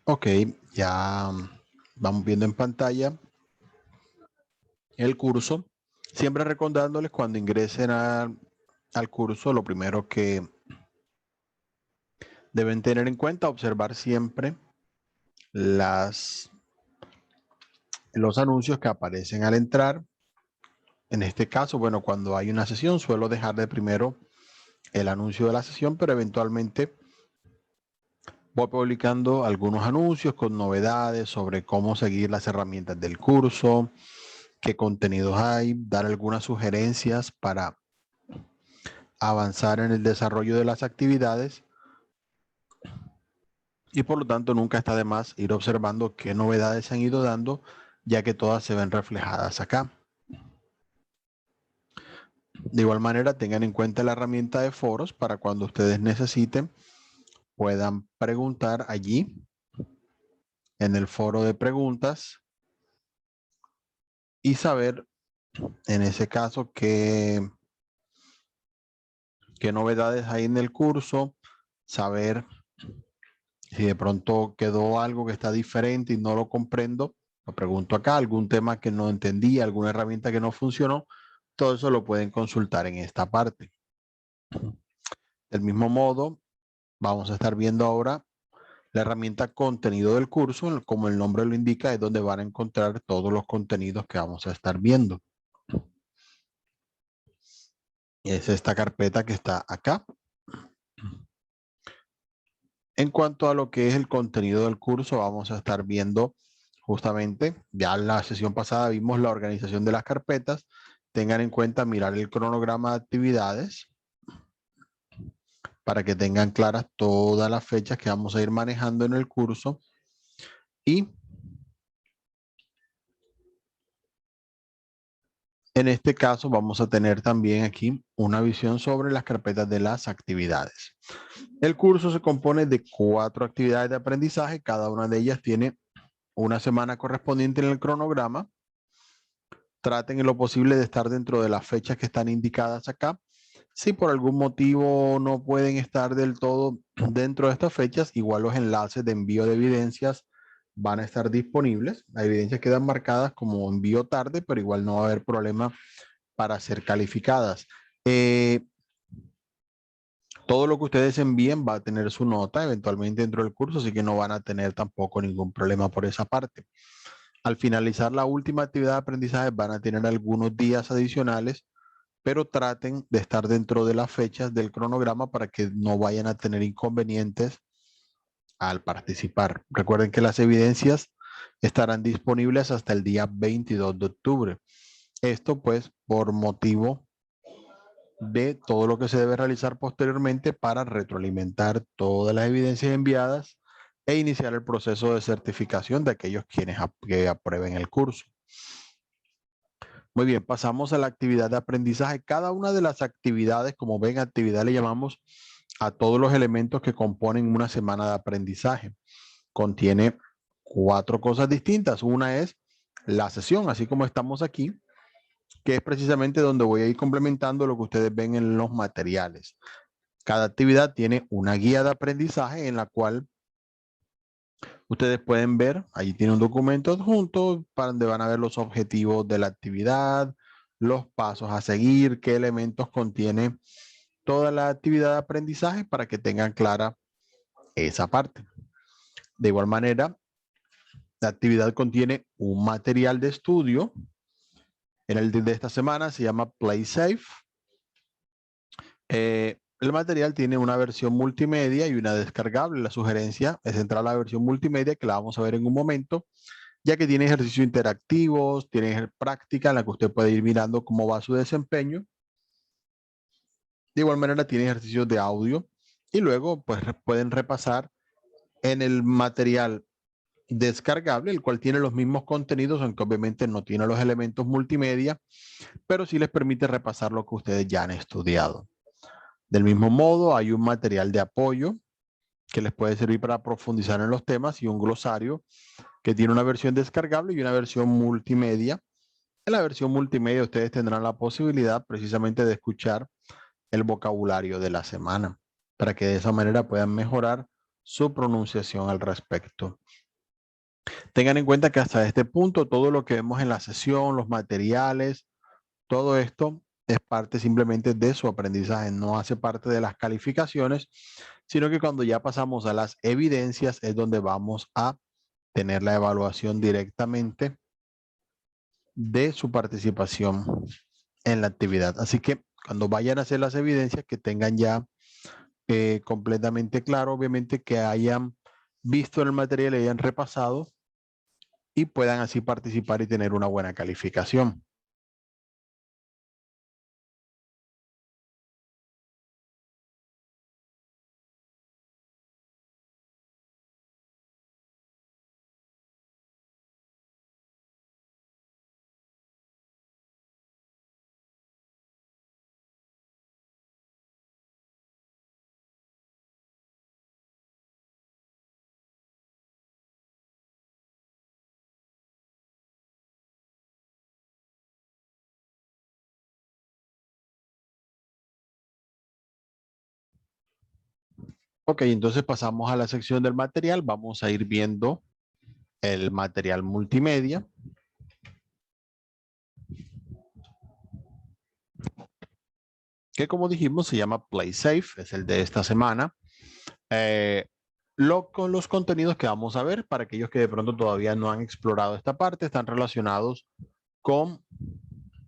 Ok, ya vamos viendo en pantalla el curso. Siempre recordándoles cuando ingresen al curso, lo primero que deben tener en cuenta, observar siempre los anuncios que aparecen al entrar. En este caso, bueno, cuando hay una sesión, suelo dejar de primero el anuncio de la sesión, pero eventualmente voy publicando algunos anuncios con novedades sobre cómo seguir las herramientas del curso, qué contenidos hay, dar algunas sugerencias para avanzar en el desarrollo de las actividades y por lo tanto nunca está de más ir observando qué novedades se han ido dando, ya que todas se ven reflejadas acá. De igual manera, tengan en cuenta la herramienta de foros para cuando ustedes necesiten puedan preguntar allí en el foro de preguntas y saber en ese caso qué novedades hay en el curso, saber si de pronto quedó algo que está diferente y no lo comprendo, lo pregunto acá, algún tema que no entendí, alguna herramienta que no funcionó, todo eso lo pueden consultar en esta parte. Del mismo modo, vamos a estar viendo ahora la herramienta contenido del curso, como el nombre lo indica, es donde van a encontrar todos los contenidos que vamos a estar viendo. Es esta carpeta que está acá. En cuanto a lo que es el contenido del curso, vamos a estar viendo justamente, ya en la sesión pasada vimos la organización de las carpetas. Tengan en cuenta mirar el cronograma de actividades para que tengan claras todas las fechas que vamos a ir manejando en el curso. Y en este caso vamos a tener también aquí una visión sobre las carpetas de las actividades. El curso se compone de 4 actividades de aprendizaje. Cada una de ellas tiene una semana correspondiente en el cronograma. Traten en lo posible de estar dentro de las fechas que están indicadas acá. Si por algún motivo no pueden estar del todo dentro de estas fechas, igual los enlaces de envío de evidencias van a estar disponibles. Las evidencias quedan marcadas como envío tarde, pero igual no va a haber problema para ser calificadas. Todo lo que ustedes envíen va a tener su nota eventualmente dentro del curso, así que no van a tener tampoco ningún problema por esa parte. Al finalizar la última actividad de aprendizaje van a tener algunos días adicionales, pero traten de estar dentro de las fechas del cronograma para que no vayan a tener inconvenientes al participar. Recuerden que las evidencias estarán disponibles hasta el día 22 de octubre. Esto pues por motivo de todo lo que se debe realizar posteriormente para retroalimentar todas las evidencias enviadas e iniciar el proceso de certificación de aquellos quienes que aprueben el curso. Muy bien, pasamos a la actividad de aprendizaje. Cada una de las actividades, como ven, actividad le llamamos a todos los elementos que componen una semana de aprendizaje. Contiene 4 cosas distintas. Una es la sesión, así como estamos aquí, que es precisamente donde voy a ir complementando lo que ustedes ven en los materiales. Cada actividad tiene una guía de aprendizaje en la cual ustedes pueden ver, allí tiene un documento adjunto para donde van a ver los objetivos de la actividad, los pasos a seguir, qué elementos contiene toda la actividad de aprendizaje para que tengan clara esa parte. De igual manera, la actividad contiene un material de estudio. En el de esta semana se llama Play Safe. El material tiene una versión multimedia y una descargable. La sugerencia es entrar a la versión multimedia, que la vamos a ver en un momento, ya que tiene ejercicios interactivos, tiene práctica en la que usted puede ir mirando cómo va su desempeño. De igual manera tiene ejercicios de audio y luego pues pueden repasar en el material descargable, el cual tiene los mismos contenidos, aunque obviamente no tiene los elementos multimedia, pero sí les permite repasar lo que ustedes ya han estudiado. Del mismo modo, hay un material de apoyo que les puede servir para profundizar en los temas y un glosario que tiene una versión descargable y una versión multimedia. En la versión multimedia ustedes tendrán la posibilidad precisamente de escuchar el vocabulario de la semana para que de esa manera puedan mejorar su pronunciación al respecto. Tengan en cuenta que hasta este punto todo lo que vemos en la sesión, los materiales, todo esto es parte simplemente de su aprendizaje, no hace parte de las calificaciones, sino que cuando ya pasamos a las evidencias es donde vamos a tener la evaluación directamente de su participación en la actividad. Así que cuando vayan a hacer las evidencias, que tengan ya completamente claro, obviamente que hayan visto el material, hayan repasado y puedan así participar y tener una buena calificación. Ok, entonces pasamos a la sección del material. Vamos a ir viendo el material multimedia. Que como dijimos se llama Play Safe, es el de esta semana. Con los contenidos que vamos a ver, para aquellos que de pronto todavía no han explorado esta parte, están relacionados con,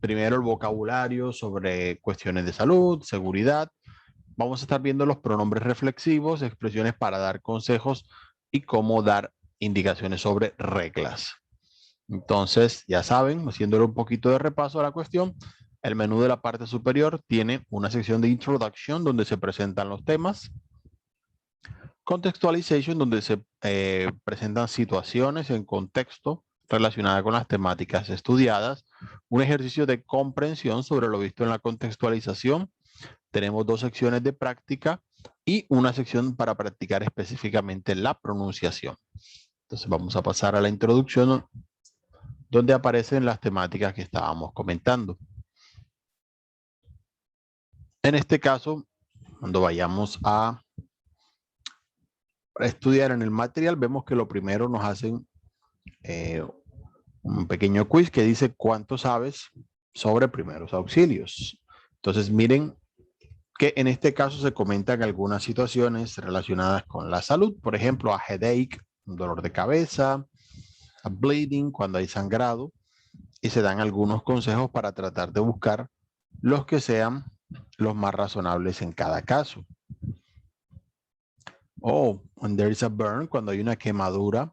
primero, el vocabulario sobre cuestiones de salud, seguridad. Vamos a estar viendo los pronombres reflexivos, expresiones para dar consejos y cómo dar indicaciones sobre reglas. Entonces, ya saben, haciéndole un poquito de repaso a la cuestión, el menú de la parte superior tiene una sección de Introduction donde se presentan los temas. Contextualization, donde se presentan situaciones en contexto relacionadas con las temáticas estudiadas. Un ejercicio de comprensión sobre lo visto en la contextualización. Tenemos dos secciones de práctica y una sección para practicar específicamente la pronunciación. Entonces vamos a pasar a la introducción donde aparecen las temáticas que estábamos comentando. En este caso, cuando vayamos a estudiar en el material, vemos que lo primero nos hacen un pequeño quiz que dice cuánto sabes sobre primeros auxilios. Entonces miren que en este caso se comentan algunas situaciones relacionadas con la salud, por ejemplo, a headache, un dolor de cabeza, a bleeding, cuando hay sangrado, y se dan algunos consejos para tratar de buscar los que sean los más razonables en cada caso. When there is a burn, cuando hay una quemadura.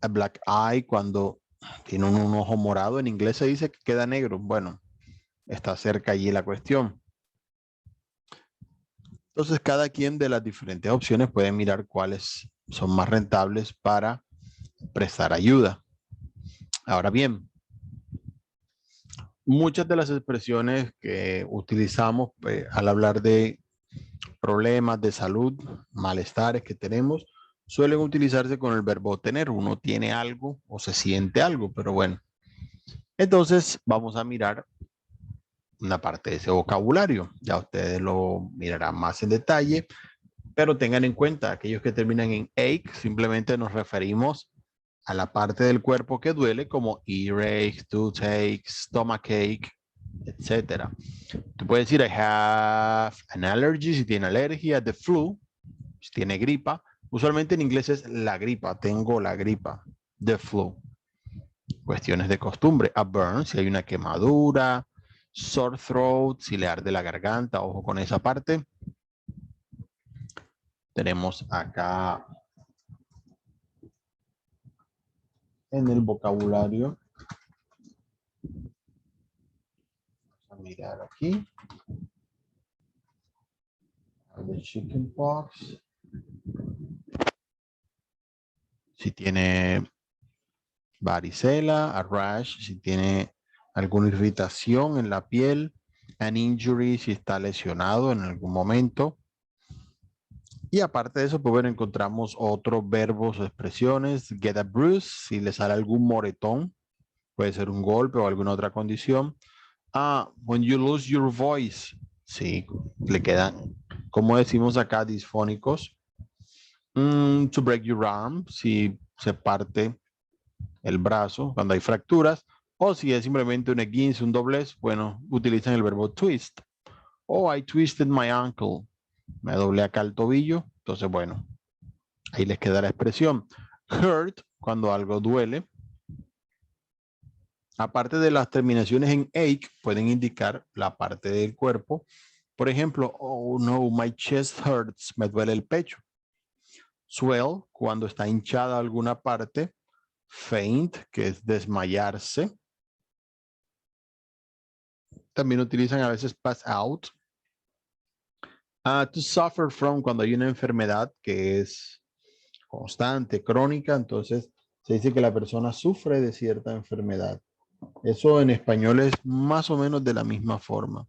A black eye, cuando tiene un ojo morado. En inglés se dice que queda negro. Bueno, está cerca allí la cuestión. Entonces, cada quien de las diferentes opciones puede mirar cuáles son más rentables para prestar ayuda. Ahora bien, muchas de las expresiones que utilizamos al hablar de problemas de salud, malestares que tenemos, suelen utilizarse con el verbo tener. Uno tiene algo o se siente algo, pero bueno. Entonces, vamos a mirar una parte de ese vocabulario. Ya ustedes lo mirarán más en detalle, pero tengan en cuenta, aquellos que terminan en ache, simplemente nos referimos a la parte del cuerpo que duele, como earache, toothache, stomachache, etcétera. Tú puedes decir, I have an allergy, si tiene alergia, the flu, si tiene gripa. Usualmente en inglés es la gripa, tengo la gripa, the flu. Cuestiones de costumbre, a burn, si hay una quemadura, sore throat, si le arde la garganta, ojo con esa parte. Tenemos acá en el vocabulario. Vamos a mirar aquí. The chicken pox. Si tiene varicela, a rash, si tiene alguna irritación en la piel, an injury, si está lesionado en algún momento. Y aparte de eso, pues bueno, encontramos otros verbos o expresiones. Get a bruise, si le sale algún moretón, puede ser un golpe o alguna otra condición. When you lose your voice, sí, le quedan, como decimos acá, disfónicos. To break your arm, si se parte el brazo, cuando hay fracturas, o si es simplemente un esguince, un doblez, bueno, utilizan el verbo twist. Oh, I twisted my ankle. Me doblé acá el tobillo. Entonces, bueno, ahí les queda la expresión. Hurt, cuando algo duele. Aparte de las terminaciones en ache, pueden indicar la parte del cuerpo. Por ejemplo, oh no, my chest hurts. Me duele el pecho. Swell, cuando está hinchada alguna parte. Faint, que es desmayarse. También utilizan a veces pass out. To suffer from, cuando hay una enfermedad que es constante, crónica, entonces se dice que la persona sufre de cierta enfermedad. Eso en español es más o menos de la misma forma.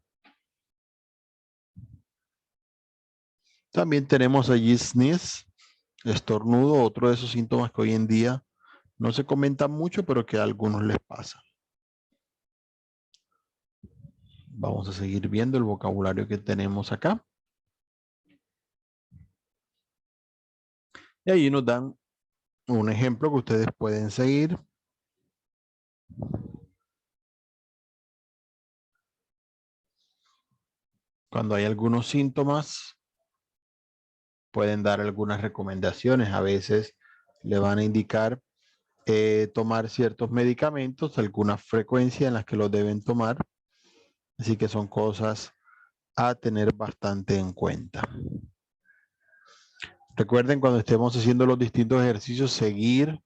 También tenemos allí sneeze, estornudo, otro de esos síntomas que hoy en día no se comentan mucho, pero que a algunos les pasa. Vamos a seguir viendo el vocabulario que tenemos acá. Y ahí nos dan un ejemplo que ustedes pueden seguir. Cuando hay algunos síntomas, pueden dar algunas recomendaciones. A veces le van a indicar tomar ciertos medicamentos, alguna frecuencia en las que los deben tomar. Así que son cosas a tener bastante en cuenta. Recuerden, cuando estemos haciendo los distintos ejercicios, seguir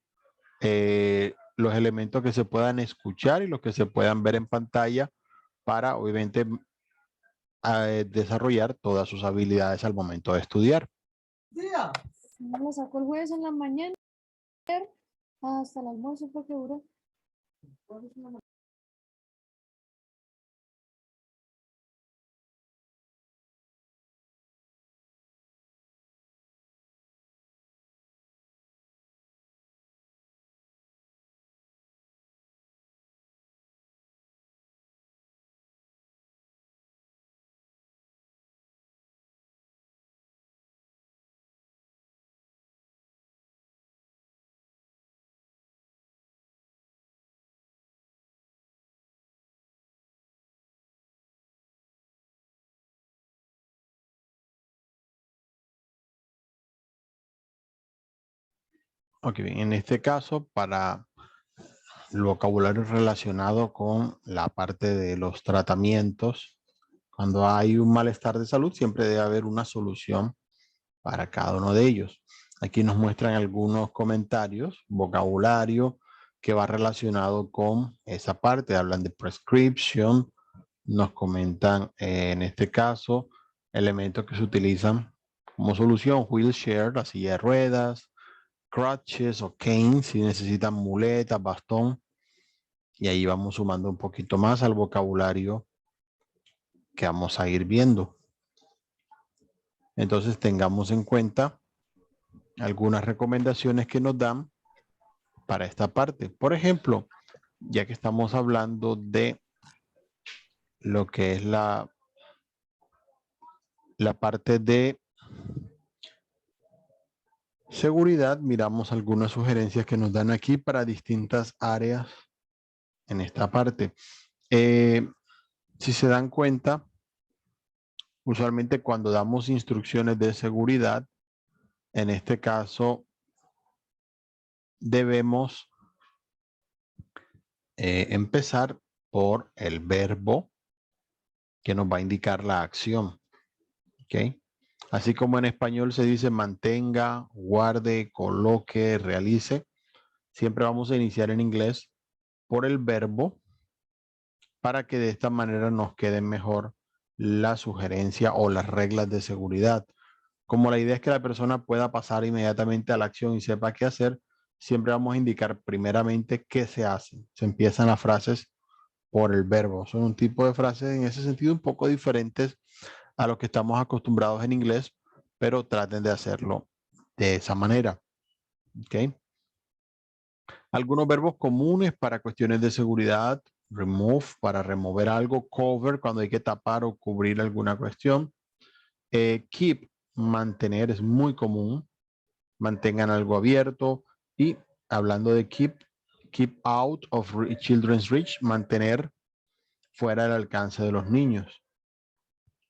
los elementos que se puedan escuchar y los que se puedan ver en pantalla para, obviamente, desarrollar todas sus habilidades al momento de estudiar. Me sacó el jueves en la mañana hasta el almuerzo porque duró. Ok, bien. En este caso, para el vocabulario relacionado con la parte de los tratamientos, cuando hay un malestar de salud, siempre debe haber una solución para cada uno de ellos. Aquí nos muestran algunos comentarios, vocabulario que va relacionado con esa parte. Hablan de prescription, nos comentan en este caso elementos que se utilizan como solución, wheelchair, la silla de ruedas, crutches o canes, si necesitan muletas, bastón. Y ahí vamos sumando un poquito más al vocabulario que vamos a ir viendo. Entonces tengamos en cuenta algunas recomendaciones que nos dan para esta parte. Por ejemplo, ya que estamos hablando de lo que es la parte de seguridad, miramos algunas sugerencias que nos dan aquí para distintas áreas en esta parte. Si se dan cuenta, usualmente cuando damos instrucciones de seguridad, en este caso debemos empezar por el verbo que nos va a indicar la acción. ¿Ok? Así como en español se dice mantenga, guarde, coloque, realice, siempre vamos a iniciar en inglés por el verbo para que de esta manera nos quede mejor la sugerencia o las reglas de seguridad. Como la idea es que la persona pueda pasar inmediatamente a la acción y sepa qué hacer, siempre vamos a indicar primeramente qué se hace. Se empiezan las frases por el verbo. Son un tipo de frases en ese sentido un poco diferentes a lo que estamos acostumbrados en inglés, pero traten de hacerlo de esa manera. ¿Ok? Algunos verbos comunes para cuestiones de seguridad: remove, para remover algo; cover, cuando hay que tapar o cubrir alguna cuestión; keep, mantener, es muy común; mantengan algo abierto. Y hablando de keep out of children's reach, mantener fuera del alcance de los niños.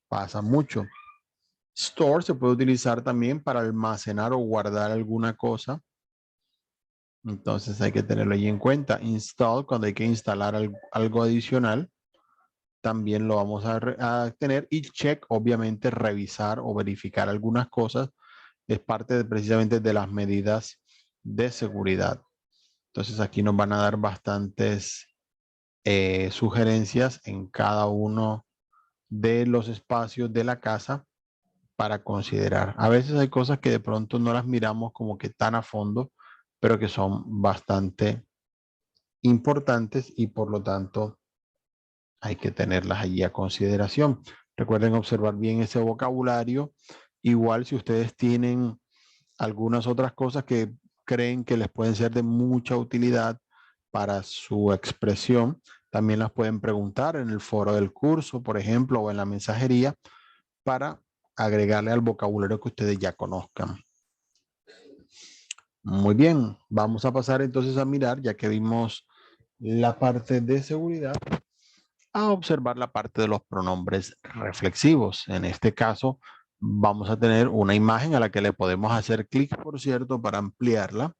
Pasa mucho. Store se puede utilizar también para almacenar o guardar alguna cosa. Entonces hay que tenerlo ahí en cuenta. Install, cuando hay que instalar algo adicional, también lo vamos a tener. Y check, obviamente, revisar o verificar algunas cosas. Es parte precisamente de las medidas de seguridad. Entonces aquí nos van a dar bastantes sugerencias en cada uno de los espacios de la casa para considerar. A veces hay cosas que de pronto no las miramos como que tan a fondo, pero que son bastante importantes y por lo tanto hay que tenerlas allí a consideración. Recuerden observar bien ese vocabulario. Igual si ustedes tienen algunas otras cosas que creen que les pueden ser de mucha utilidad para su expresión, también las pueden preguntar en el foro del curso, por ejemplo, o en la mensajería para agregarle al vocabulario que ustedes ya conozcan. Muy bien, vamos a pasar entonces a mirar, ya que vimos la parte de seguridad, a observar la parte de los pronombres reflexivos. En este caso, vamos a tener una imagen a la que le podemos hacer clic, por cierto, para ampliarla.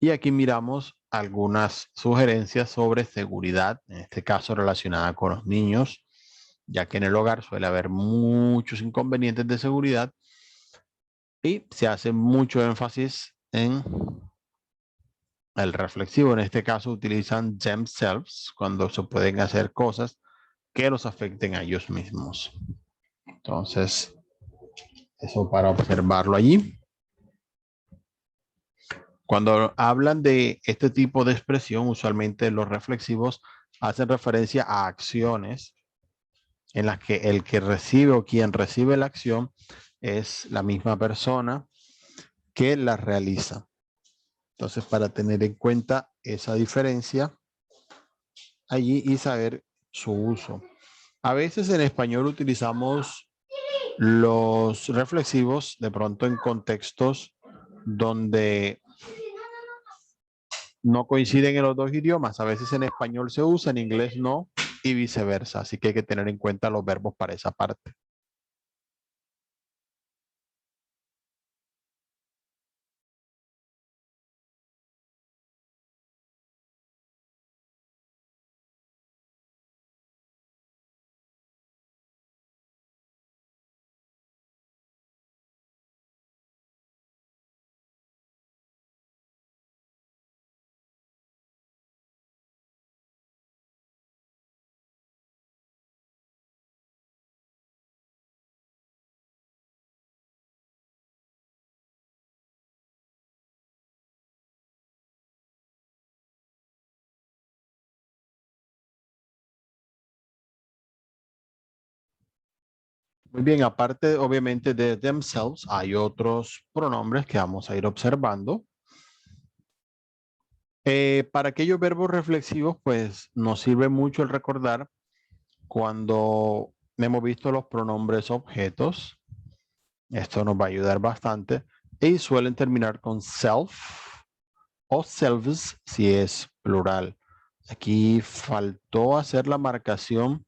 Y aquí miramos algunas sugerencias sobre seguridad, en este caso relacionada con los niños, ya que en el hogar suele haber muchos inconvenientes de seguridad y se hace mucho énfasis en el reflexivo. En este caso utilizan themselves cuando se pueden hacer cosas que los afecten a ellos mismos. Entonces, eso para observarlo allí. Cuando hablan de este tipo de expresión, usualmente los reflexivos hacen referencia a acciones en las que el que recibe o quien recibe la acción es la misma persona que la realiza. Entonces, para tener en cuenta esa diferencia allí y saber su uso. A veces en español utilizamos los reflexivos de pronto en contextos donde no coinciden en los dos idiomas. A veces en español se usa, en inglés no, y viceversa. Así que hay que tener en cuenta los verbos para esa parte. Muy bien, aparte obviamente de themselves, hay otros pronombres que vamos a ir observando. Para aquellos verbos reflexivos, pues nos sirve mucho el recordar cuando hemos visto los pronombres objetos. Esto nos va a ayudar bastante. Y suelen terminar con self o selves si es plural. Aquí faltó hacer la marcación,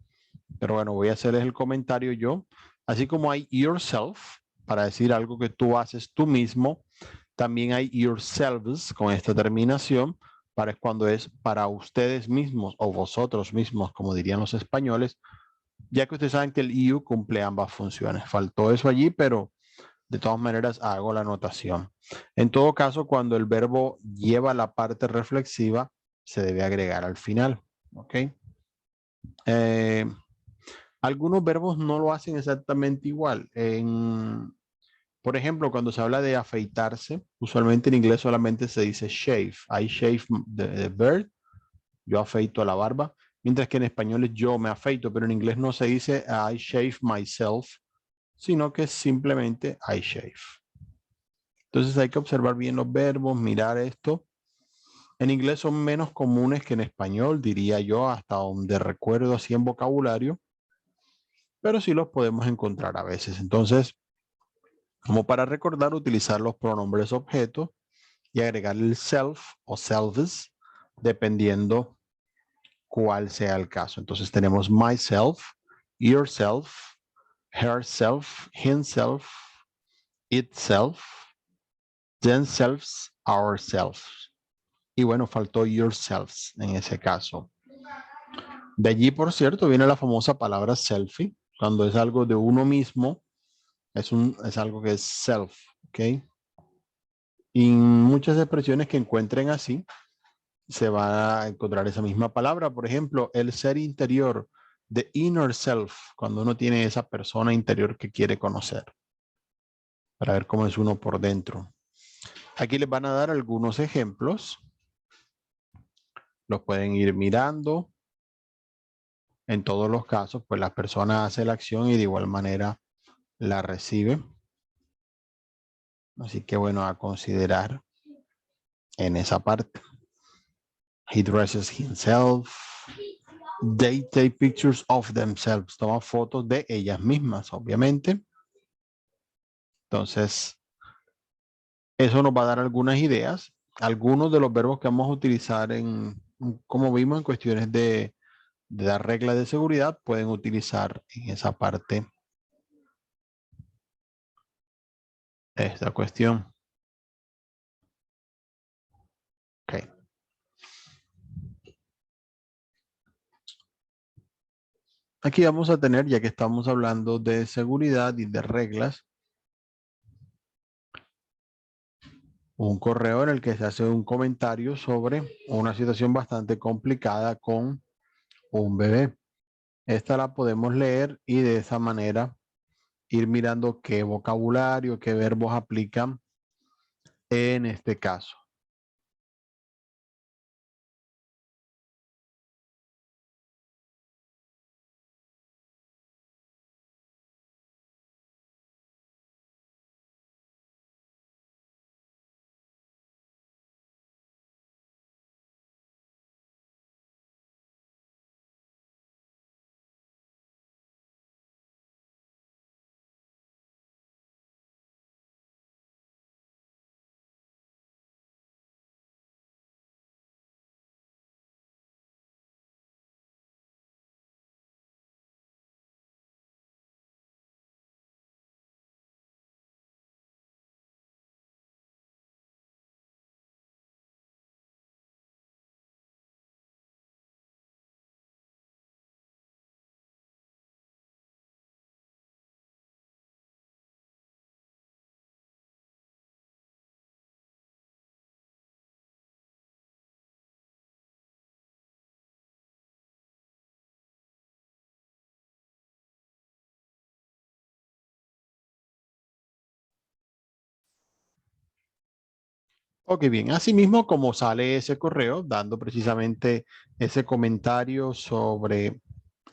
pero bueno, voy a hacerles el comentario yo. Así como hay yourself para decir algo que tú haces tú mismo, también hay yourselves con esta terminación para cuando es para ustedes mismos o vosotros mismos, como dirían los españoles, ya que ustedes saben que el you cumple ambas funciones. Faltó eso allí, pero de todas maneras hago la anotación. En todo caso, cuando el verbo lleva la parte reflexiva, se debe agregar al final. ¿Ok? Algunos verbos no lo hacen exactamente igual. Por ejemplo, cuando se habla de afeitarse, usualmente en inglés solamente se dice shave. I shave the beard. Yo afeito la barba. Mientras que en español es yo me afeito, pero en inglés no se dice I shave myself, sino que simplemente I shave. Entonces hay que observar bien los verbos, mirar esto. En inglés son menos comunes que en español, diría yo, hasta donde recuerdo así en vocabulario. pero sí los podemos encontrar a veces. Entonces, como para recordar, utilizar los pronombres objeto y agregar el self o selves, dependiendo cuál sea el caso. Entonces tenemos myself, yourself, herself, himself, itself, themselves, ourselves. Y bueno, faltó yourselves en ese caso. De allí, por cierto, viene la famosa palabra selfie. Cuando es algo de uno mismo, es algo que es self, ¿ok? Y muchas expresiones que encuentren así, se va a encontrar esa misma palabra. Por ejemplo, el ser interior, the inner self, cuando uno tiene esa persona interior que quiere conocer, para ver cómo es uno por dentro. Aquí les van a dar algunos ejemplos. Los pueden ir mirando. En todos los casos, pues la persona hace la acción y de igual manera la recibe. Así que bueno, a considerar en esa parte. He dresses himself. They take pictures of themselves. Toma fotos de ellas mismas, obviamente. Entonces, eso nos va a dar algunas ideas. Algunos de los verbos que vamos a utilizar como vimos, en cuestiones de dar reglas de seguridad, pueden utilizar en esa parte esta cuestión. Ok. Aquí vamos a tener, ya que estamos hablando de seguridad y de reglas, un correo en el que se hace un comentario sobre una situación bastante complicada con un bebé. Esta la podemos leer y de esa manera ir mirando qué vocabulario, qué verbos aplican en este caso. Ok, bien. Asimismo, como sale ese correo, dando precisamente ese comentario sobre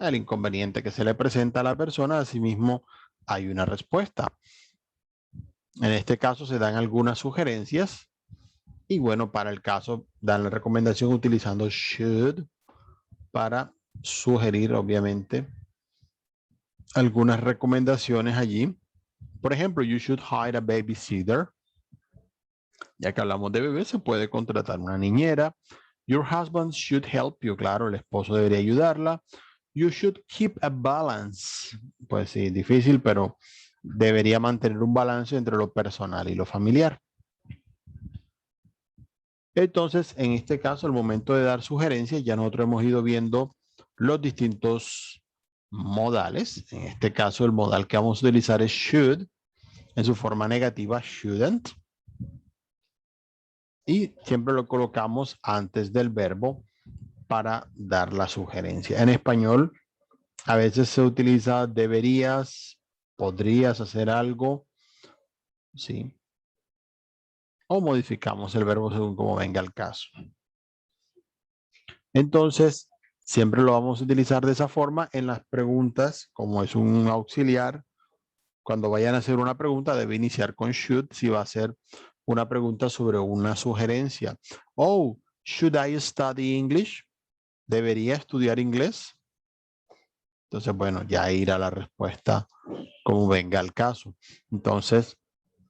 el inconveniente que se le presenta a la persona, asimismo hay una respuesta. En este caso se dan algunas sugerencias y bueno, para el caso dan la recomendación utilizando should para sugerir obviamente algunas recomendaciones allí. Por ejemplo, you should hire a babysitter. Ya que hablamos de bebé, se puede contratar una niñera. Your husband should help you. Claro, el esposo debería ayudarla. You should keep a balance. Pues sí, difícil, pero debería mantener un balance entre lo personal y lo familiar. Entonces, en este caso, al momento de dar sugerencias, ya nosotros hemos ido viendo los distintos modales. En este caso, el modal que vamos a utilizar es should, en su forma negativa, shouldn't. Y siempre lo colocamos antes del verbo para dar la sugerencia. En español, a veces se utiliza deberías, podrías hacer algo, ¿sí? O modificamos el verbo según como venga el caso. Entonces, siempre lo vamos a utilizar de esa forma en las preguntas, como es un auxiliar. Cuando vayan a hacer una pregunta, debe iniciar con should si va a ser una pregunta sobre una sugerencia. Oh, should I study English? ¿Debería estudiar inglés? Entonces, bueno, ya irá la respuesta como venga el caso. Entonces,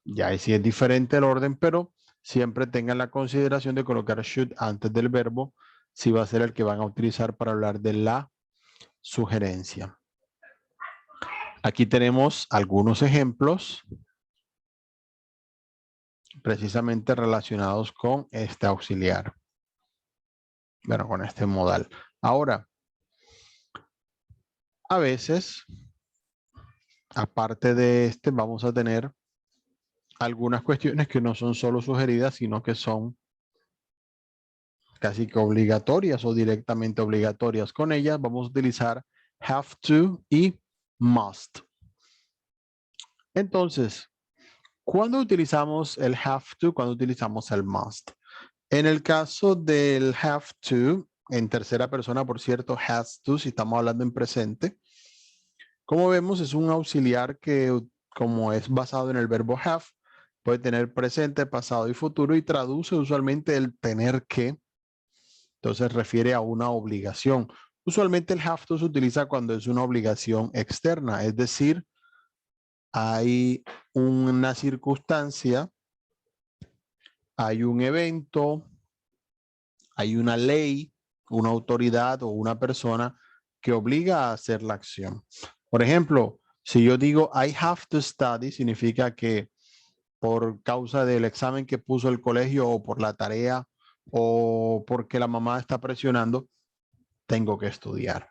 ya ahí sí es diferente el orden, pero siempre tengan la consideración de colocar should antes del verbo si va a ser el que van a utilizar para hablar de la sugerencia. Aquí tenemos algunos ejemplos precisamente relacionados con este auxiliar. Bueno, con este modal. Ahora, a veces, aparte de este, vamos a tener algunas cuestiones que no son solo sugeridas, sino que son casi que obligatorias o directamente obligatorias. Con ellas vamos a utilizar have to y must. Entonces, ¿cuándo utilizamos el have to? ¿Cuándo utilizamos el must? En el caso del have to, en tercera persona, por cierto, has to, si estamos hablando en presente, como vemos, es un auxiliar que, como es basado en el verbo have, puede tener presente, pasado y futuro y traduce usualmente el tener que. Entonces refiere a una obligación. Usualmente el have to se utiliza cuando es una obligación externa, es decir, hay una circunstancia, hay un evento, hay una ley, una autoridad o una persona que obliga a hacer la acción. Por ejemplo, si yo digo I have to study, significa que por causa del examen que puso el colegio o por la tarea o porque la mamá está presionando, tengo que estudiar.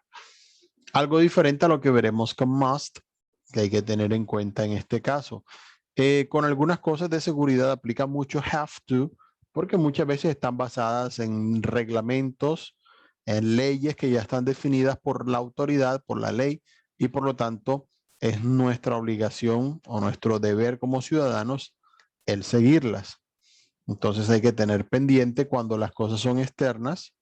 Algo diferente a lo que veremos con must, que hay que tener en cuenta en este caso. Con algunas cosas de seguridad aplica mucho have to, porque muchas veces están basadas en reglamentos, en leyes que ya están definidas por la autoridad, por la ley, y por lo tanto es nuestra obligación o nuestro deber como ciudadanos el seguirlas. Entonces hay que tener pendiente cuando las cosas son externas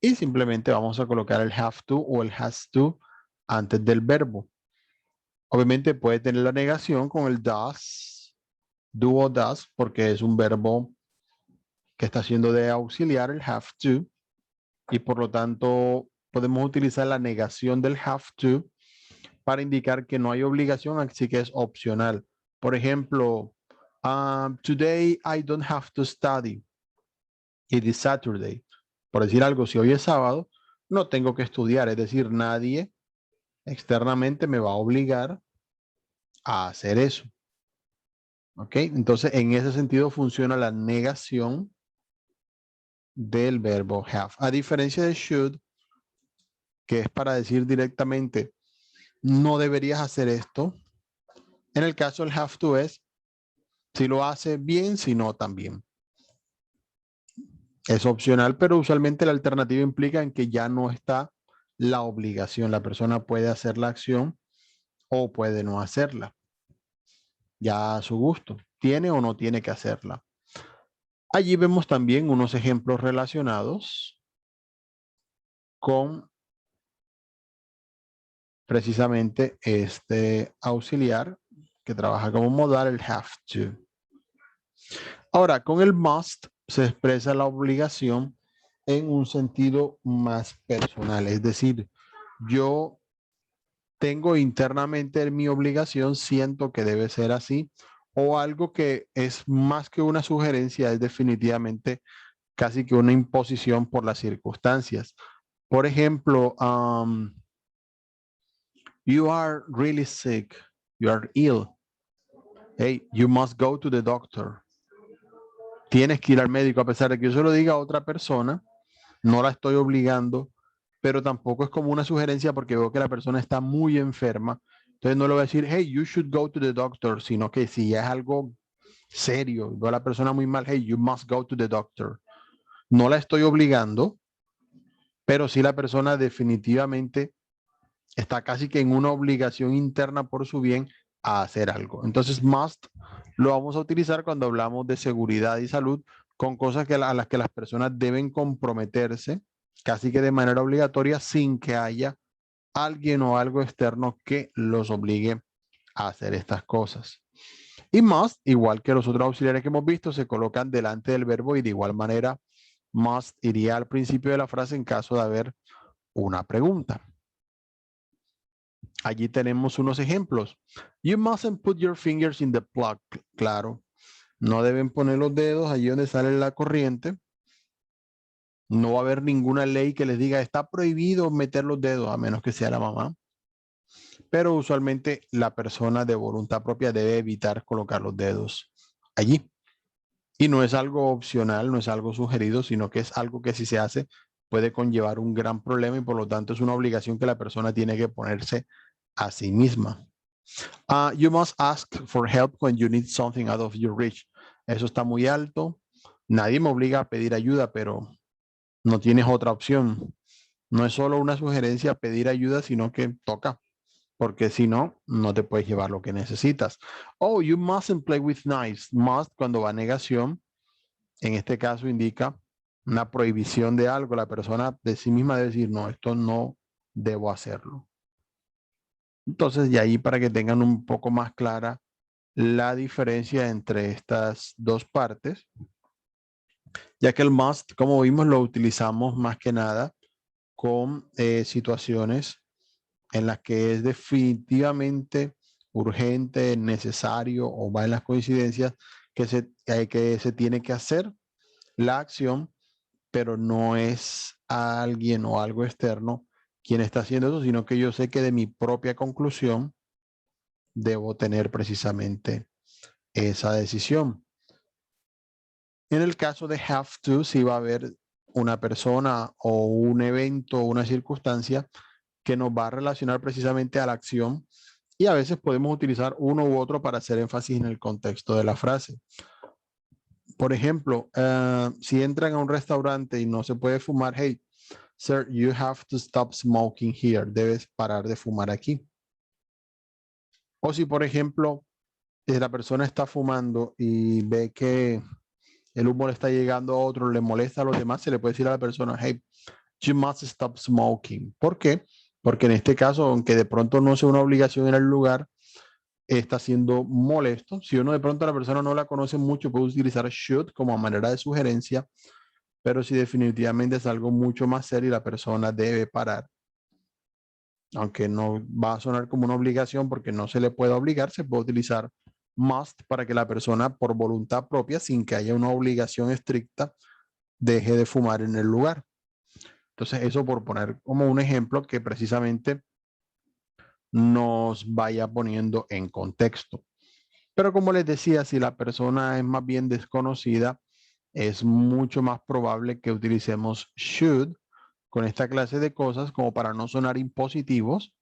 y simplemente vamos a colocar el have to o el has to antes del verbo. Obviamente puede tener la negación con el does, do o does, porque es un verbo que está haciendo de auxiliar el have to y por lo tanto podemos utilizar la negación del have to para indicar que no hay obligación, así que es opcional. Por ejemplo, today I don't have to study. It is Saturday. Por decir algo, si hoy es sábado, no tengo que estudiar, es decir, nadie externamente me va a obligar a hacer eso. ¿Ok? Entonces, en ese sentido funciona la negación del verbo have. A diferencia de should, que es para decir directamente, no deberías hacer esto. En el caso del have to es, si lo hace bien, si no, también. Es opcional, pero usualmente la alternativa implica en que ya no está la obligación. La persona puede hacer la acción o puede no hacerla. Ya a su gusto. Tiene o no tiene que hacerla. Allí vemos también unos ejemplos relacionados con precisamente este auxiliar que trabaja como modal, el have to. Ahora, con el must se expresa la obligación en un sentido más personal. Es decir, yo tengo internamente mi obligación, siento que debe ser así, o algo que es más que una sugerencia, es definitivamente casi que una imposición por las circunstancias. Por ejemplo, you are really sick, you are ill. Hey, you must go to the doctor. Tienes que ir al médico, a pesar de que yo se lo diga a otra persona, no la estoy obligando, pero tampoco es como una sugerencia porque veo que la persona está muy enferma. Entonces no le voy a decir, hey, you should go to the doctor, sino que si es algo serio, veo a la persona muy mal, hey, you must go to the doctor. No la estoy obligando, pero sí la persona definitivamente está casi que en una obligación interna por su bien a hacer algo. Entonces, must lo vamos a utilizar cuando hablamos de seguridad y salud con cosas que a las que las personas deben comprometerse casi que de manera obligatoria sin que haya alguien o algo externo que los obligue a hacer estas cosas. Y must, igual que los otros auxiliares que hemos visto, se colocan delante del verbo y de igual manera must iría al principio de la frase en caso de haber una pregunta. Allí tenemos unos ejemplos. You mustn't put your fingers in the plug. Claro, no deben poner los dedos allí donde sale la corriente. No va a haber ninguna ley que les diga está prohibido meter los dedos, a menos que sea la mamá. Pero usualmente la persona de voluntad propia debe evitar colocar los dedos allí. Y no es algo opcional, no es algo sugerido, sino que es algo que si se hace puede conllevar un gran problema y por lo tanto es una obligación que la persona tiene que ponerse a sí misma. You must ask for help when you need something out of your reach. Eso está muy alto. Nadie me obliga a pedir ayuda, pero no tienes otra opción. No es solo una sugerencia pedir ayuda, sino que toca, porque si no, no te puedes llevar lo que necesitas. Oh, you mustn't play with knives. Must, cuando va a negación, en este caso indica una prohibición de algo. La persona de sí misma debe decir, no, esto no debo hacerlo. Entonces, de ahí para que tengan un poco más clara la diferencia entre estas dos partes, ya que el must, como vimos, lo utilizamos más que nada con situaciones en las que es definitivamente urgente, necesario o va en las coincidencias que se tiene que hacer la acción, pero no es alguien o algo externo quien está haciendo eso, sino que yo sé que de mi propia conclusión debo tener precisamente esa decisión. En el caso de have to, si va a haber una persona o un evento o una circunstancia que nos va a relacionar precisamente a la acción y a veces podemos utilizar uno u otro para hacer énfasis en el contexto de la frase. Por ejemplo, si entran a un restaurante y no se puede fumar, hey, sir, you have to stop smoking here. Debes parar de fumar aquí. O si, por ejemplo, la persona está fumando y ve que el humo le está llegando a otro, le molesta a los demás, se le puede decir a la persona, hey, you must stop smoking. ¿Por qué? Porque en este caso, aunque de pronto no sea una obligación en el lugar, está siendo molesto. Si uno de pronto a la persona no la conoce mucho, puede utilizar should como manera de sugerencia, pero si definitivamente es algo mucho más serio y la persona debe parar, aunque no va a sonar como una obligación porque no se le puede obligar, se puede utilizar must para que la persona por voluntad propia, sin que haya una obligación estricta, deje de fumar en el lugar. Entonces, eso por poner como un ejemplo que precisamente nos vaya poniendo en contexto. Pero como les decía, si la persona es más bien desconocida, es mucho más probable que utilicemos should con esta clase de cosas como para no sonar impositivos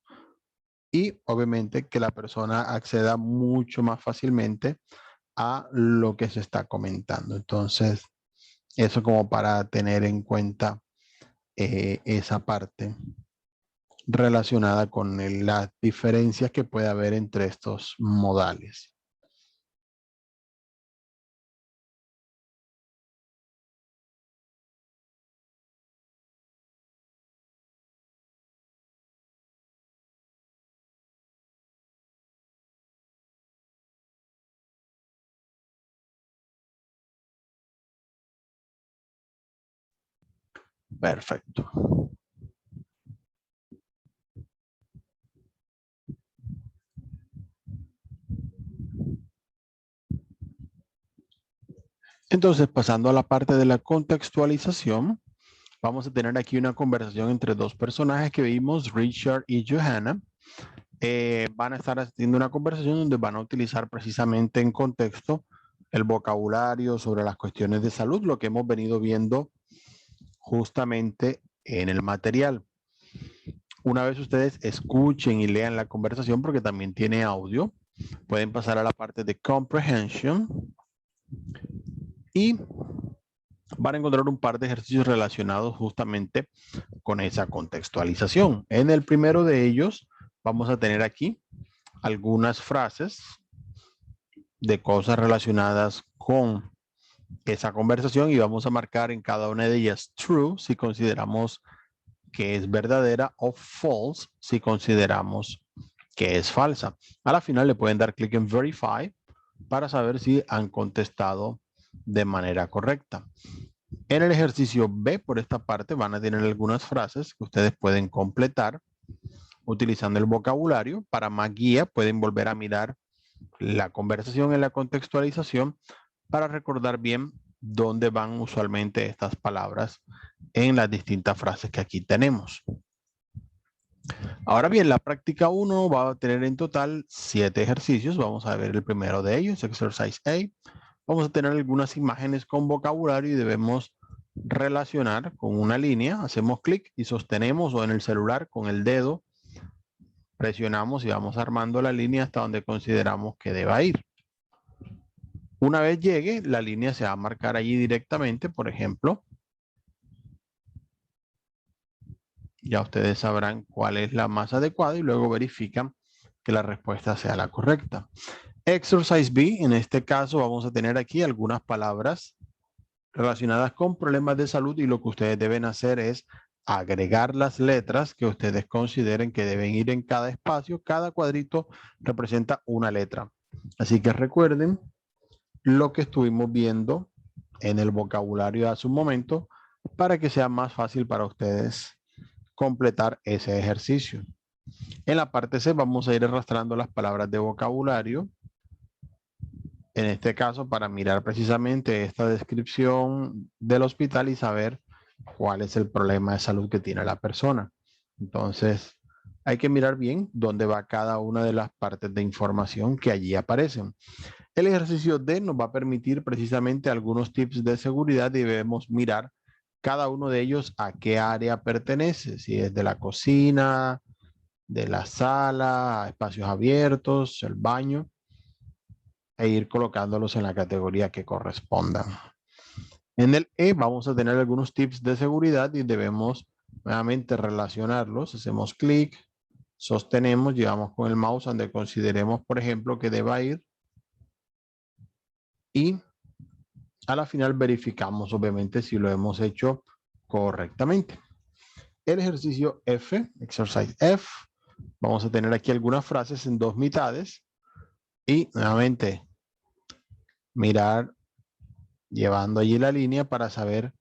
y obviamente que la persona acceda mucho más fácilmente a lo que se está comentando. Entonces, eso como para tener en cuenta esa parte relacionada con las diferencias que puede haber entre estos modales. Perfecto. Entonces, pasando a la parte de la contextualización, vamos a tener aquí una conversación entre dos personajes que vimos, Richard y Johanna. Van a estar haciendo una conversación donde van a utilizar precisamente en contexto el vocabulario sobre las cuestiones de salud, lo que hemos venido viendo justamente en el material. Una vez ustedes escuchen y lean la conversación, porque también tiene audio, pueden pasar a la parte de comprehension y van a encontrar un par de ejercicios relacionados justamente con esa contextualización. En el primero de ellos vamos a tener aquí algunas frases de cosas relacionadas con esa conversación y vamos a marcar en cada una de ellas true si consideramos que es verdadera o false si consideramos que es falsa. A la final le pueden dar clic en verify para saber si han contestado de manera correcta. En el ejercicio B, por esta parte, van a tener algunas frases que ustedes pueden completar utilizando el vocabulario. Para más guía pueden volver a mirar la conversación en la contextualización para recordar bien dónde van usualmente estas palabras en las distintas frases que aquí tenemos. Ahora bien, la práctica 1 va a tener en total 7 ejercicios. Vamos a ver el primero de ellos, Exercise A. Vamos a tener algunas imágenes con vocabulario y debemos relacionar con una línea. Hacemos clic y sostenemos, o en el celular con el dedo presionamos y vamos armando la línea hasta donde consideramos que deba ir. Una vez llegue, la línea se va a marcar allí directamente, por ejemplo. Ya ustedes sabrán cuál es la más adecuada y luego verifican que la respuesta sea la correcta. Exercise B, en este caso vamos a tener aquí algunas palabras relacionadas con problemas de salud y lo que ustedes deben hacer es agregar las letras que ustedes consideren que deben ir en cada espacio. Cada cuadrito representa una letra. Así que recuerden lo que estuvimos viendo en el vocabulario hace un momento para que sea más fácil para ustedes completar ese ejercicio. En la parte C vamos a ir arrastrando las palabras de vocabulario. En este caso, para mirar precisamente esta descripción del hospital y saber cuál es el problema de salud que tiene la persona. Entonces, hay que mirar bien dónde va cada una de las partes de información que allí aparecen. El ejercicio D nos va a permitir precisamente algunos tips de seguridad y debemos mirar cada uno de ellos a qué área pertenece, si es de la cocina, de la sala, espacios abiertos, el baño, e ir colocándolos en la categoría que correspondan. En el E vamos a tener algunos tips de seguridad y debemos nuevamente relacionarlos. Hacemos clic, sostenemos, llevamos con el mouse donde consideremos, por ejemplo, que deba ir y a la final verificamos obviamente si lo hemos hecho correctamente. El ejercicio F, Exercise F, vamos a tener aquí algunas frases en dos mitades y nuevamente mirar llevando allí la línea para saber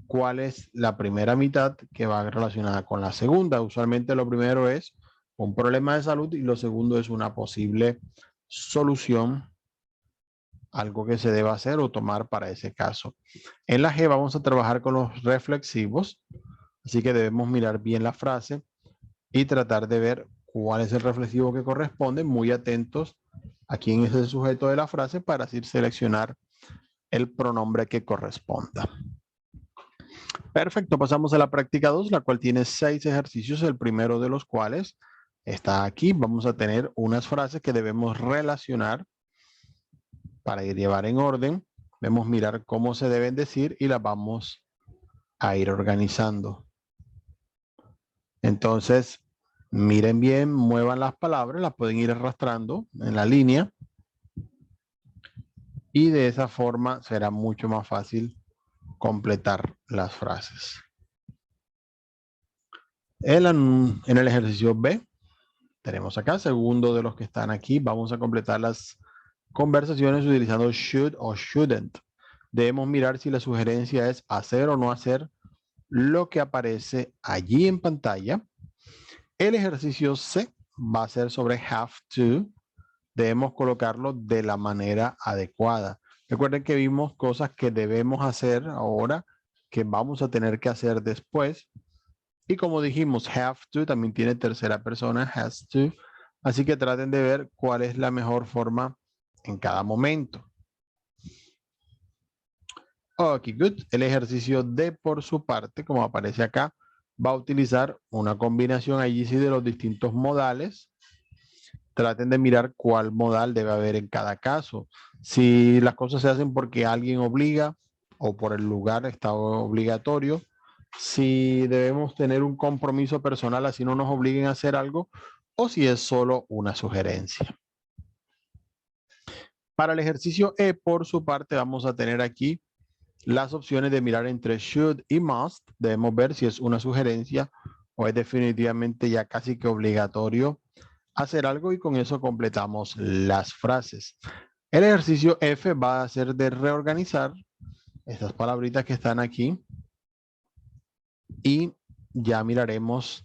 cuál es la primera mitad que va relacionada con la segunda. Usualmente lo primero es un problema de salud y lo segundo es una posible solución, algo que se deba hacer o tomar para ese caso. En la G vamos a trabajar con los reflexivos, así que debemos mirar bien la frase y tratar de ver cuál es el reflexivo que corresponde, muy atentos a quién es el sujeto de la frase para así seleccionar el pronombre que corresponda. Perfecto, pasamos a la práctica 2, la cual tiene 6 ejercicios, el primero de los cuales está aquí. Vamos a tener unas frases que debemos relacionar para llevar en orden. Debemos mirar cómo se deben decir y las vamos a ir organizando. Entonces, miren bien, muevan las palabras, las pueden ir arrastrando en la línea. Y de esa forma será mucho más fácil completar las frases. En el ejercicio B, tenemos acá, segundo de los que están aquí, vamos a completar las conversaciones utilizando should o shouldn't. Debemos mirar si la sugerencia es hacer o no hacer lo que aparece allí en pantalla. El ejercicio C va a ser sobre have to. Debemos colocarlo de la manera adecuada. Recuerden que vimos cosas que debemos hacer ahora, que vamos a tener que hacer después. Y como dijimos, have to también tiene tercera persona, has to. Así que traten de ver cuál es la mejor forma en cada momento. Ok, good. El ejercicio D, por su parte, como aparece acá, va a utilizar una combinación allí sí de los distintos modales. Traten de mirar cuál modal debe haber en cada caso. Si las cosas se hacen porque alguien obliga o por el lugar está obligatorio. Si debemos tener un compromiso personal, así no nos obliguen a hacer algo, o si es solo una sugerencia. Para el ejercicio E, por su parte, vamos a tener aquí las opciones de mirar entre should y must. Debemos ver si es una sugerencia o es definitivamente ya casi que obligatorio hacer algo y con eso completamos las frases. El ejercicio F va a ser de reorganizar estas palabritas que están aquí y ya miraremos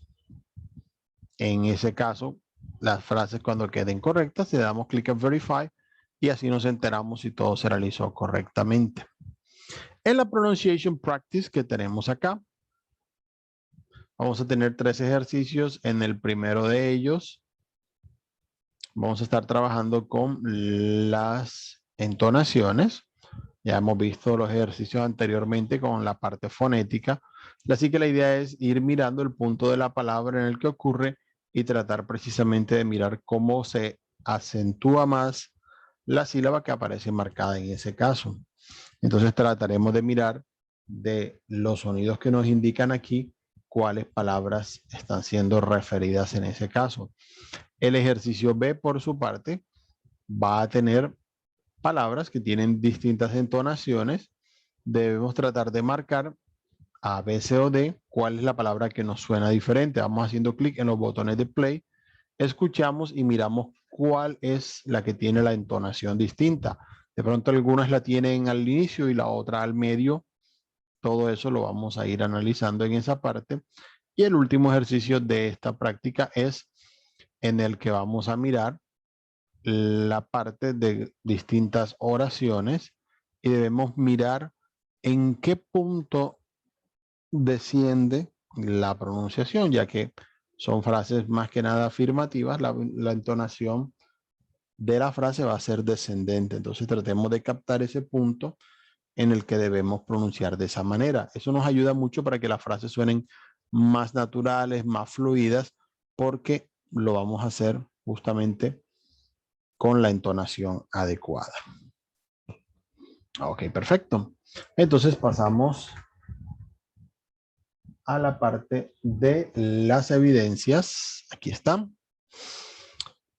En ese caso, las frases cuando queden correctas, le damos clic en Verify y así nos enteramos si todo se realizó correctamente. En la Pronunciation Practice que tenemos acá, vamos a tener 3 ejercicios. En el primero de ellos, vamos a estar trabajando con las entonaciones. Ya hemos visto los ejercicios anteriormente con la parte fonética. Así que la idea es ir mirando el punto de la palabra en el que ocurre y tratar precisamente de mirar cómo se acentúa más la sílaba que aparece marcada en ese caso. Entonces trataremos de mirar de los sonidos que nos indican aquí cuáles palabras están siendo referidas en ese caso. El ejercicio B, por su parte, va a tener palabras que tienen distintas entonaciones. Debemos tratar de marcar A, B, C o D cuál es la palabra que nos suena diferente. Vamos haciendo clic en los botones de play, escuchamos y miramos cuál es la que tiene la entonación distinta. De pronto algunas la tienen al inicio y la otra al medio. Todo eso lo vamos a ir analizando en esa parte. Y el último ejercicio de esta práctica es en el que vamos a mirar la parte de distintas oraciones y debemos mirar en qué punto desciende la pronunciación, ya que son frases más que nada afirmativas. La entonación de la frase va a ser descendente. Entonces tratemos de captar ese punto en el que debemos pronunciar de esa manera. Eso nos ayuda mucho para que las frases suenen más naturales, más fluidas, porque lo vamos a hacer justamente con la entonación adecuada. Ok, perfecto. Entonces pasamos a la parte de las evidencias. Aquí están.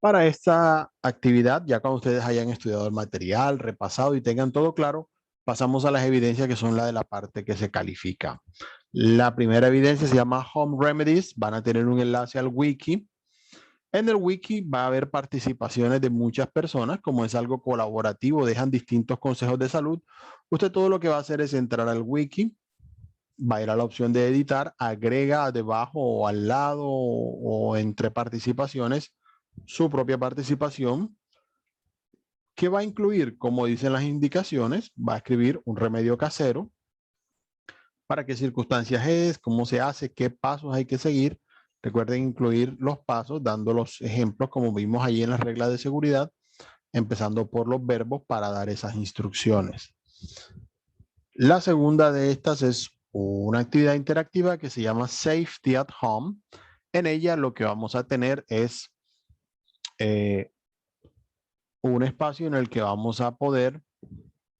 Para esta actividad, ya cuando ustedes hayan estudiado el material, repasado y tengan todo claro, pasamos a las evidencias que son la de la parte que se califica. La primera evidencia se llama Home Remedies. Van a tener un enlace al wiki. En el wiki va a haber participaciones de muchas personas, como es algo colaborativo, dejan distintos consejos de salud. Usted todo lo que va a hacer es entrar al wiki, va a ir a la opción de editar, agrega debajo o al lado o entre participaciones su propia participación, que va a incluir, como dicen las indicaciones, va a escribir un remedio casero, para qué circunstancias es, cómo se hace, qué pasos hay que seguir. Recuerden incluir los pasos dando los ejemplos como vimos allí en las reglas de seguridad, empezando por los verbos para dar esas instrucciones. La segunda de estas es una actividad interactiva que se llama Safety at Home. En ella lo que vamos a tener es un espacio en el que vamos a poder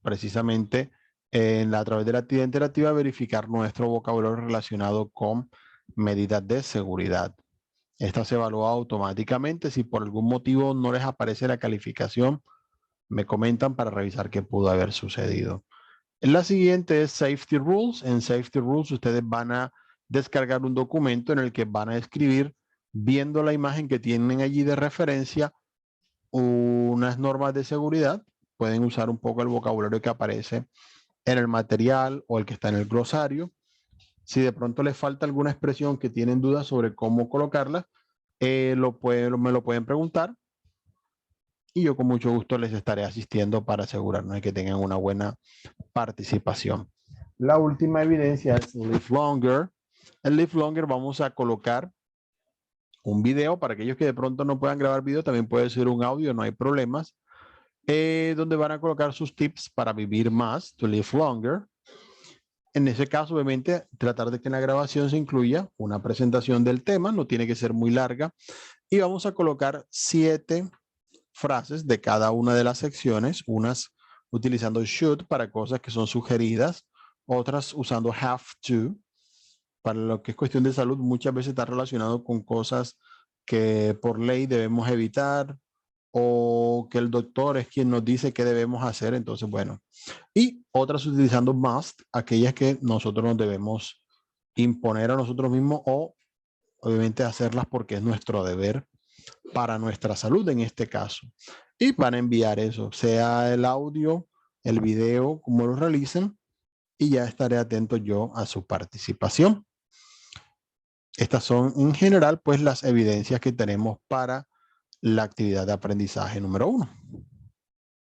precisamente a través de la actividad interactiva verificar nuestro vocabulario relacionado con medidas de seguridad. Esta se evalúa automáticamente. Si por algún motivo no les aparece la calificación, me comentan para revisar qué pudo haber sucedido. La siguiente es Safety Rules. En Safety Rules ustedes van a descargar un documento en el que van a escribir, viendo la imagen que tienen allí de referencia, unas normas de seguridad. Pueden usar un poco el vocabulario que aparece en el material o el que está en el glosario. Si de pronto les falta alguna expresión que tienen dudas sobre cómo colocarla, me lo pueden preguntar y yo con mucho gusto les estaré asistiendo para asegurarnos de que tengan una buena participación. La última evidencia es Live Longer. En Live Longer vamos a colocar un video. Para aquellos que de pronto no puedan grabar video, también puede ser un audio, no hay problemas, donde van a colocar sus tips para vivir más, to live longer. En ese caso, obviamente, tratar de que en la grabación se incluya una presentación del tema, no tiene que ser muy larga, y vamos a colocar 7 frases de cada una de las secciones, unas utilizando should para cosas que son sugeridas, otras usando have to, para lo que es cuestión de salud, muchas veces está relacionado con cosas que por ley debemos evitar o que el doctor es quien nos dice qué debemos hacer. Entonces, bueno, y otras utilizando must, aquellas que nosotros nos debemos imponer a nosotros mismos o obviamente hacerlas porque es nuestro deber para nuestra salud en este caso. Y van a enviar eso, sea el audio, el video, como lo realicen, y ya estaré atento yo a su participación. Estas son en general pues las evidencias que tenemos para la actividad de aprendizaje número 1.